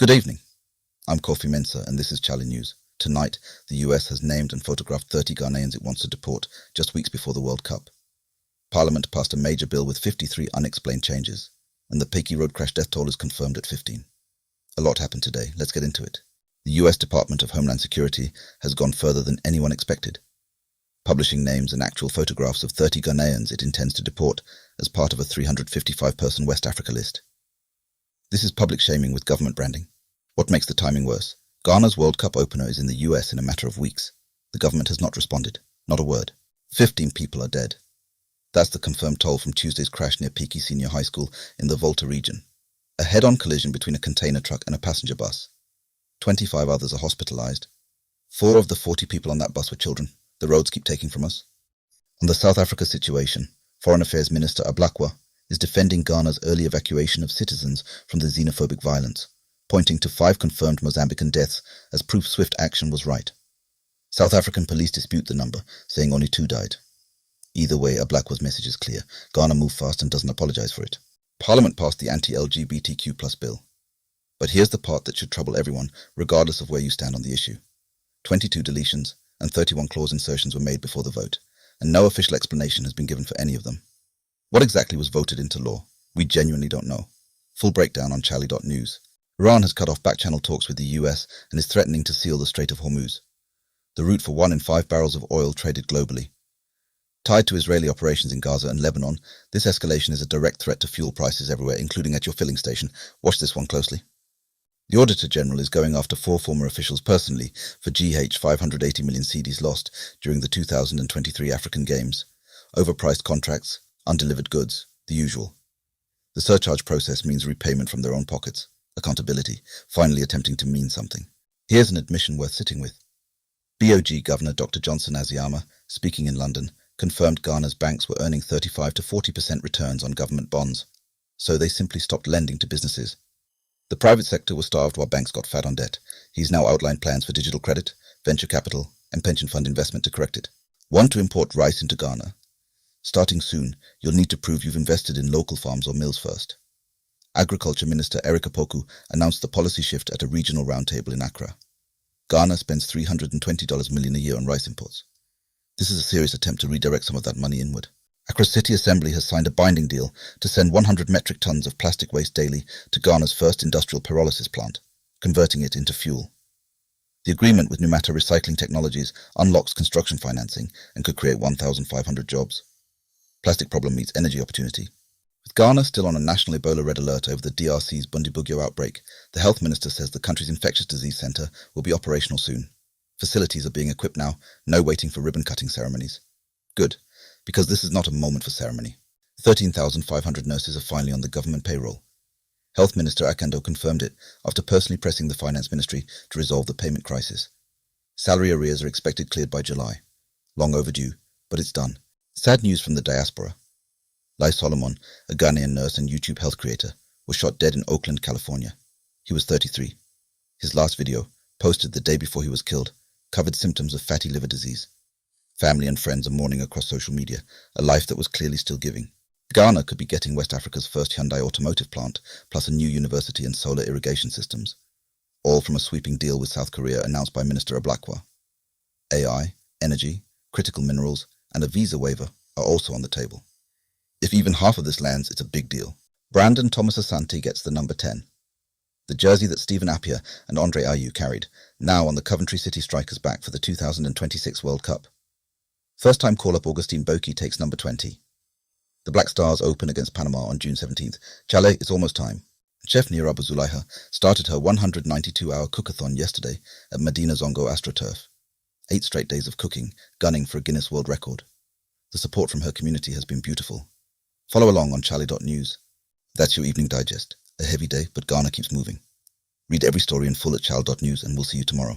Good evening. I'm Kofi Mensah, and this is chale.news. Tonight, the US has named and photographed 30 Ghanaians it wants to deport just weeks before the World Cup. Parliament passed a major bill with 53 unexplained changes, and the Peki road crash death toll is confirmed at 15. A lot happened today. Let's get into it. The US Department of Homeland Security has gone further than anyone expected, publishing names and actual photographs of 30 Ghanaians it intends to deport as part of a 355-person West Africa list. This is public shaming with government branding. What makes the timing worse? Ghana's World Cup opener is in the US in a matter of weeks. The government has not responded. Not a word. 15 people are dead. That's the confirmed toll from Tuesday's crash near Peki Senior High School in the Volta region. A head-on collision between a container truck and a passenger bus. 25 others are hospitalized. 4 of the 40 people on that bus were children. The roads keep taking from us. On the South Africa situation, Foreign Affairs Minister Ablakwa is defending Ghana's early evacuation of citizens from the xenophobic violence, pointing to 5 confirmed Mozambican deaths as proof swift action was right. South African police dispute the number, saying only 2 died. Either way, Ablakwa's message is clear. Ghana moved fast and doesn't apologize for it. Parliament passed the Anti-LGBTQ Bill. But here's the part that should trouble everyone, regardless of where you stand on the issue. 22 deletions and 31 clause insertions were made before the vote, and no official explanation has been given for any of them. What exactly was voted into law? We genuinely don't know. Full breakdown on chale.news. Iran has cut off back-channel talks with the US and is threatening to seal the Strait of Hormuz, the route for 1 in 5 barrels of oil traded globally. Tied to Israeli operations in Gaza and Lebanon, this escalation is a direct threat to fuel prices everywhere, including at your filling station. Watch this one closely. The Auditor-General is going after 4 former officials personally for GH 580 million cedis lost during the 2023 African Games. Overpriced contracts, undelivered goods, the usual. The surcharge process means repayment from their own pockets. Accountability, finally attempting to mean something. Here's an admission worth sitting with. BoG Governor Dr. Johnson Asiama, speaking in London, confirmed Ghana's banks were earning 35 to 40% returns on government bonds, so they simply stopped lending to businesses. The private sector was starved while banks got fat on debt. He's now outlined plans for digital credit, venture capital, and pension fund investment to correct it. 1. To import rice into Ghana. Starting soon, you'll need to prove you've invested in local farms or mills first. Agriculture Minister Eric Opoku announced the policy shift at a regional roundtable in Accra. Ghana spends $320 million a year on rice imports. This is a serious attempt to redirect some of that money inward. Accra City Assembly has signed a binding deal to send 100 metric tons of plastic waste daily to Ghana's first industrial pyrolysis plant, converting it into fuel. The agreement with Numata Recycling Technologies unlocks construction financing and could create 1,500 jobs. Plastic problem meets energy opportunity. With Ghana still on a national Ebola red alert over the DRC's Bundibugyo outbreak, the health minister says the country's infectious disease centre will be operational soon. Facilities are being equipped now, no waiting for ribbon-cutting ceremonies. Good, because this is not a moment for ceremony. 13,500 nurses are finally on the government payroll. Health Minister Akando confirmed it after personally pressing the Finance Ministry to resolve the payment crisis. Salary arrears are expected cleared by July. Long overdue, but it's done. Sad news from the diaspora. Lai Solomon, a Ghanaian nurse and YouTube health creator, was shot dead in Oakland, California. He was 33. His last video, posted the day before he was killed, covered symptoms of fatty liver disease. Family and friends are mourning across social media, a life that was clearly still giving. Ghana could be getting West Africa's first Hyundai automotive plant, plus a new university and solar irrigation systems. All from a sweeping deal with South Korea announced by Minister Ablakwa. AI, energy, critical minerals, and a visa waiver are also on the table. If even half of this lands, it's a big deal. Brandon Thomas-Asante gets the number 10. The jersey that Stephen Appiah and Andre Ayew carried, now on the Coventry City Strikers' back for the 2026 World Cup. First-time call-up Augustine Boki takes number 20. The Black Stars open against Panama on June 17th. Chale, it's almost time. Chef Nirabu Zulaiha started her 192-hour cookathon yesterday at Medina Zongo AstroTurf. 8 straight days of cooking, gunning for a Guinness World Record. The support from her community has been beautiful. Follow along on chale.news. That's your evening digest. A heavy day, but Ghana keeps moving. Read every story in full at chale.news, and we'll see you tomorrow.